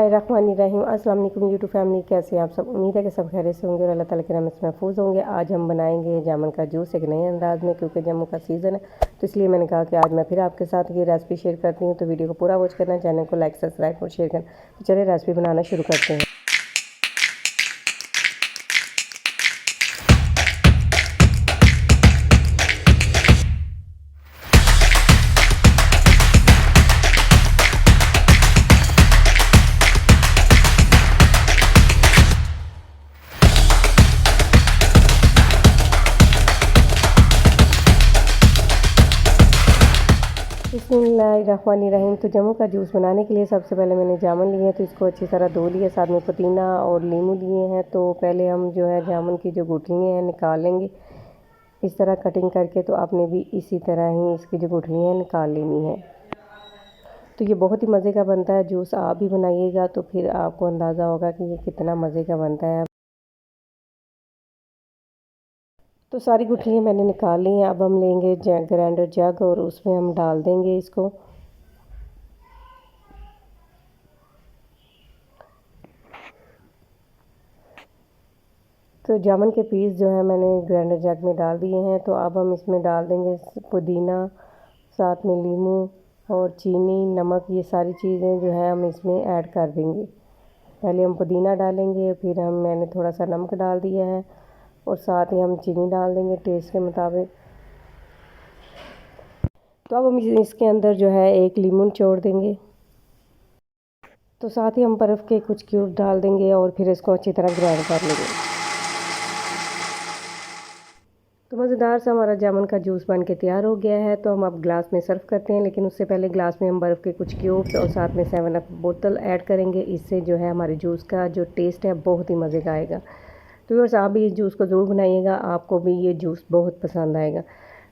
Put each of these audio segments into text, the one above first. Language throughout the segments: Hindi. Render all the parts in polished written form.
बिस्मिल्लाहिर्रहमानिर्रहीम। अस्सलाम वालेकुम यूट्यूब फैमिली, कैसे हैं आप सब। उम्मीद है कि सब खैरियत से होंगे और अल्लाह ताला के रहमत से महफूज होंगे। आज हम बनाएंगे जामुन का जूस एक नए अंदाज में, क्योंकि जामुन का सीज़न है तो इसलिए मैंने कहा कि आज मैं फिर आपके साथ ये रेसिपी शेयर करती हूँ। तो वीडियो को पूरा वॉच करना, चैनल को लाइक सब्सक्राइब और शेयर करना। तो चलिए रेसिपी बनाना शुरू करते हैं। बिस्मिल्लाहिर्रहमानिर्रहीम। तो जामुन का जूस बनाने के लिए सबसे पहले मैंने जामुन लिए हैं, तो इसको अच्छी तरह धो लिया। साथ में पुदीना और नींबू लिए हैं। तो पहले हम जो है जामुन की जो गुठलियाँ हैं निकाल लेंगे इस तरह कटिंग करके। तो आपने भी इसी तरह ही इसकी जो गुठलियाँ हैं निकाल लेनी है। तो ये बहुत ही मज़े का बनता है जूस। आप भी बनाइएगा तो फिर आपको अंदाज़ा होगा कि ये कितना मज़े का बनता है। तो सारी गुठलियाँ मैंने निकाल ली हैं। अब हम लेंगे ग्राइंडर जग और उसमें हम डाल देंगे इसको। तो जामुन के पीस जो है मैंने ग्राइंडर जग में डाल दिए हैं। तो अब हम इसमें डाल देंगे पुदीना, साथ में नींबू और चीनी, नमक, ये सारी चीज़ें जो है हम इसमें ऐड कर देंगे। पहले हम पुदीना डालेंगे, फिर मैंने थोड़ा सा नमक डाल दिया है और साथ ही हम चीनी डाल देंगे टेस्ट के मुताबिक। तो अब हम इसके अंदर जो है एक लीमन छोड़ देंगे। तो साथ ही हम बर्फ़ के कुछ क्यूब डाल देंगे और फिर इसको अच्छी तरह ग्राइंड कर लेंगे। तो मज़ेदार सा हमारा जामुन का जूस बन के तैयार हो गया है। तो हम अब ग्लास में सर्व करते हैं, लेकिन उससे पहले ग्लास में हम बर्फ़ के कुछ क्यूब्स और साथ में 7 अप बोतल ऐड करेंगे। इससे जो है हमारे जूस का जो टेस्ट है बहुत ही मज़े का आएगा। तो व्यूअर्स, आप भी इस जूस को ज़रूर बनाइएगा, आपको भी ये जूस बहुत पसंद आएगा।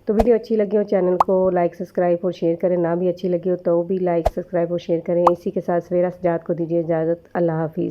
तो वीडियो अच्छी लगी हो चैनल को लाइक सब्सक्राइब और शेयर करें, ना भी अच्छी लगी हो तो भी लाइक सब्सक्राइब और शेयर करें। इसी के साथ सवेरा सजाद को दीजिए इजाज़त। अल्लाह हाफिज़।